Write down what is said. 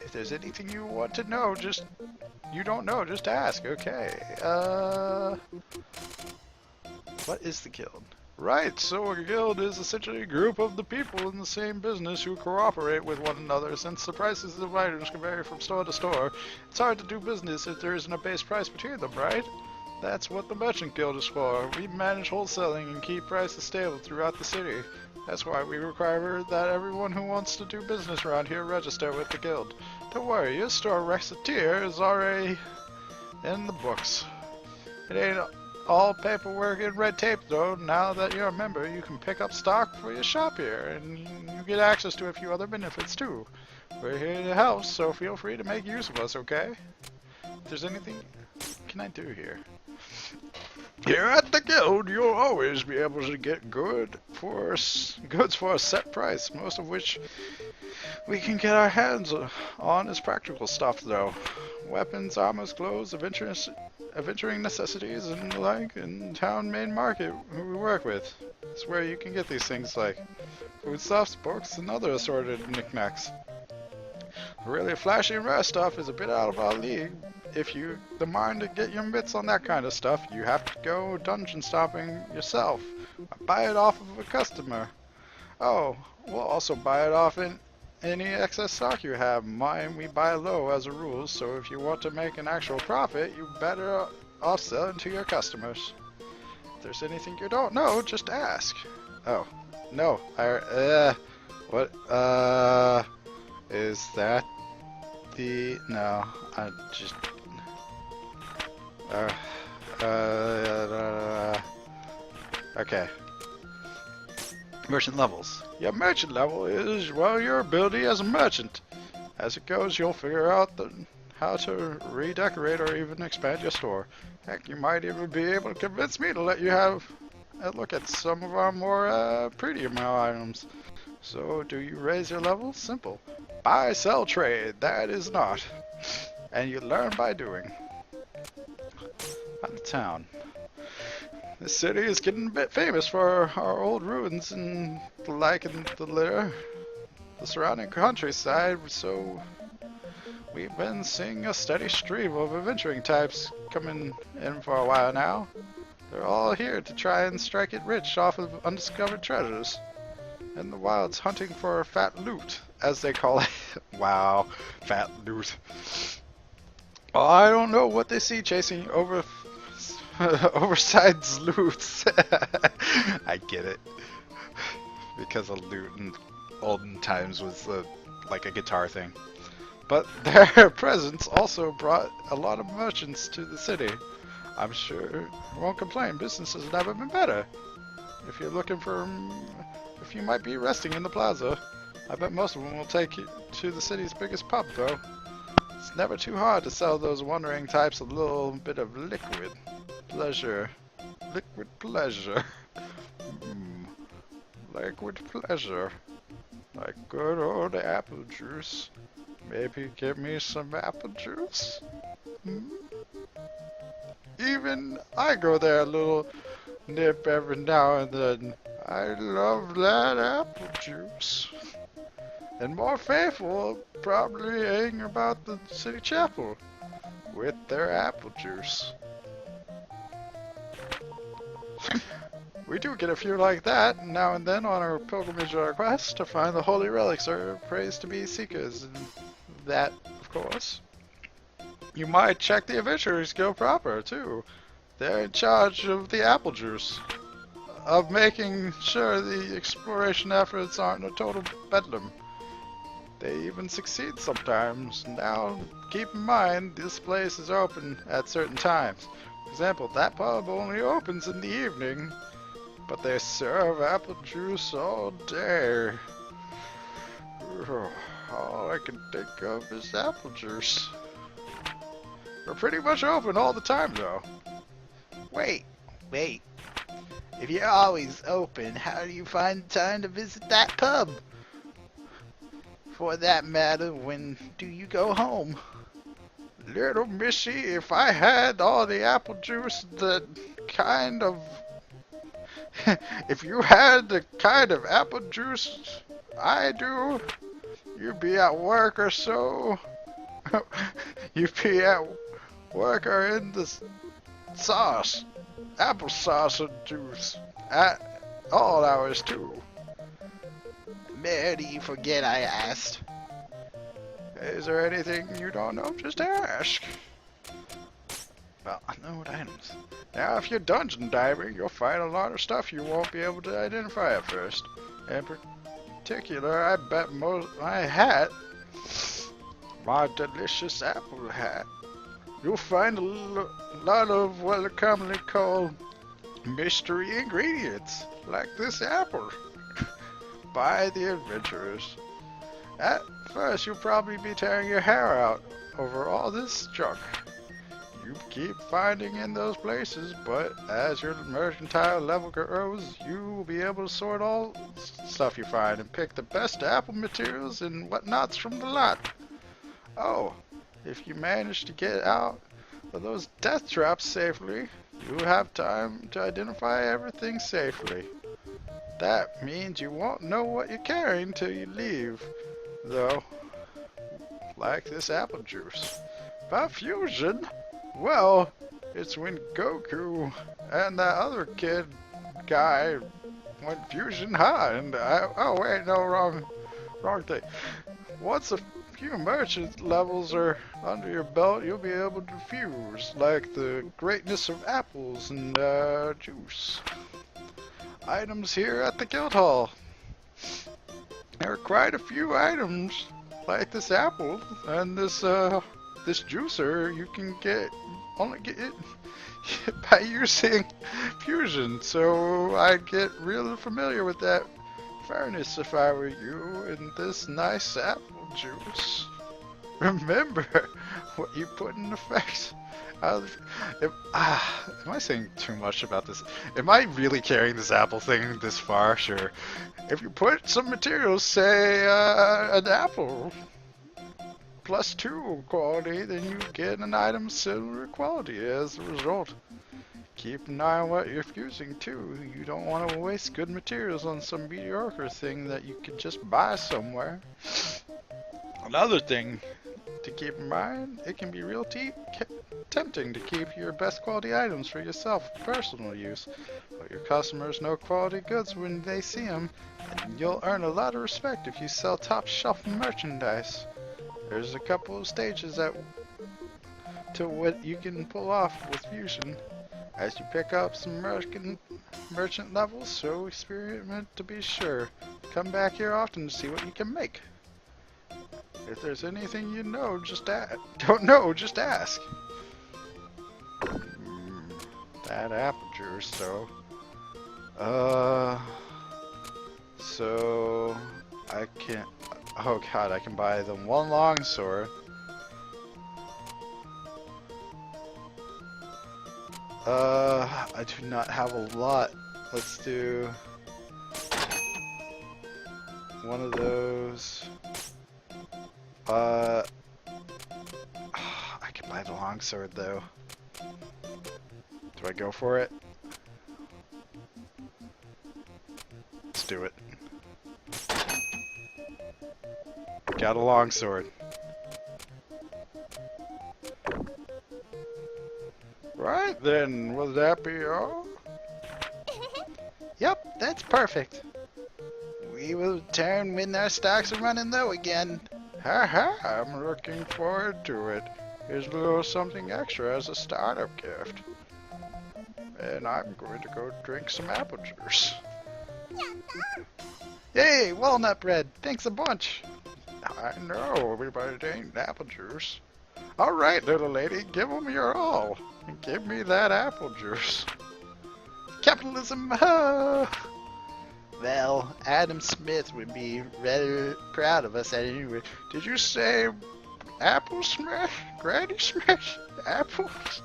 If there's anything you want to know, you don't know, just ask. Okay. What is the guild? Right, so a guild is essentially a group of the people in the same business who cooperate with one another. Since the prices of items can vary from store to store, it's hard to do business if there isn't a base price between them, right? That's what the Merchant Guild is for. We manage wholesaling and keep prices stable throughout the city. That's why we require that everyone who wants to do business around here register with the guild. Don't worry, your store Recettear is already in the books. It ain't all paperwork and red tape though. Now that you're a member, you can pick up stock for your shop here, and you get access to a few other benefits too. We're here to help, so feel free to make use of us, okay? If there's anything can I do here? Here at the guild, you'll always be able to get goods for a set price, most of which we can get our hands on is practical stuff though. Weapons, armors, clothes, adventuring necessities, and the like in town main market who we work with. It's where you can get these things like foodstuffs, books, and other assorted knickknacks. Really flashy and rare stuff is a bit out of our league. If you the mind to get your mitts on that kind of stuff, you have to go dungeon stopping yourself. Buy it off of a customer. Oh, we'll also buy it off in any excess stock you have. Mine we buy low as a rule, so if you want to make an actual profit, you better off-sell it to your customers. If there's anything you don't know, just ask. Oh, no, what, is that no, I just, okay. Merchant levels. Your merchant level is, well, your ability as a merchant. As it goes, you'll figure out how to redecorate or even expand your store. Heck, you might even be able to convince me to let you have a look at some of our more premium items. So, do you raise your level? Simple. Buy, sell, trade. That is not. And you learn by doing. Out of town. This city is getting a bit famous for our old ruins and the like in the surrounding countryside, so we've been seeing a steady stream of adventuring types coming in for a while now. They're all here to try and strike it rich off of undiscovered treasures. In the wilds hunting for fat loot, as they call it. Wow, fat loot. Well, I don't know what they see chasing oversized loots. I get it. Because a loot in olden times was like a guitar thing. But their presence also brought a lot of merchants to the city. I'm sure I won't complain. Business has never been better. If you're looking for, if you might be resting in the plaza, I bet most of them will take you to the city's biggest pub, though. It's never too hard to sell those wandering types a little bit of liquid pleasure. Liquid pleasure. Liquid pleasure. Like good old apple juice. Maybe give me some apple juice? Even I go there a little nip every now and then. I love that apple juice. And more faithful probably hang about the city chapel with their apple juice. We do get a few like that now and then on our pilgrimage or quest to find the holy relics or praise to be seekers, and that, of course. You might check the Adventurers Guild proper, too. They're in charge of the apple juice, of making sure the exploration efforts aren't a total bedlam. They even succeed sometimes. Now, keep in mind, this place is open at certain times. For example, that pub only opens in the evening, but they serve apple juice all day. All I can think of is apple juice. We're pretty much open all the time, though. Wait. If you're always open, how do you find time to visit that pub? For that matter, when do you go home? Little missy, if I had all the apple juice that kind of... if you had the kind of apple juice I do, You be at work or so. You be at work or in the sauce. Applesauce and juice. At all hours too. Where do you forget I asked? Is there anything you don't know? Just ask. Well, unknown items. Now, if you're dungeon diving, you'll find a lot of stuff you won't be able to identify at first. In particular, I bet my hat, my delicious apple hat, you'll find a lot of what are commonly called mystery ingredients, like this apple, by the adventurers. At first, you'll probably be tearing your hair out over all this junk. You keep finding in those places, but as your mercantile level grows, you will be able to sort all stuff you find and pick the best apple materials and whatnots from the lot. Oh, if you manage to get out of those death traps safely, you have time to identify everything safely. That means you won't know what you're carrying till you leave, though, like this apple juice. About fusion, well, it's when Goku and that other kid guy went fusion high, and oh wait, no, wrong thing. Once a few merchant levels are under your belt, you'll be able to fuse, like the greatness of apples and juice. Items here at the guild hall. There are quite a few items, like this apple and this juicer you can only get it by using fusion, so I'd get really familiar with that furnace if I were you, and this nice apple juice. Remember what you put in effect. Am I saying too much about this? Am I really carrying this apple thing this far? Sure. If you put some materials, say an apple +2 quality, then you get an item similar quality as a result. Keep an eye on what you're fusing too. You don't want to waste good materials on some mediocre thing that you could just buy somewhere. Another thing to keep in mind, it can be real tempting to keep your best quality items for yourself for personal use, but your customers know quality goods when they see them, and you'll earn a lot of respect if you sell top shelf merchandise. There's a couple of stages to what you can pull off with fusion. As you pick up some merchant levels, so experiment to be sure. Come back here often to see what you can make. If there's anything you know, don't know, just ask. That apple juice, though. So I can. Oh god, I can buy them one long sword. I do not have a lot. Let's do one of those. I can buy the longsword though. Do I go for it? Let's do it. Got a longsword. Right then, will that be all? Yep, that's perfect. We will return when our stocks are running low again. Haha, I'm looking forward to it. Here's a little something extra as a startup gift. And I'm going to go drink some apple juice. Yay, walnut bread. Thanks a bunch. I know, everybody ain't apple juice. Alright, little lady, give 'em your all. And give me that apple juice. Capitalism, huh? Well, Adam Smith would be rather proud of us at any rate. Did you say apple smash? Granny smash? Apples?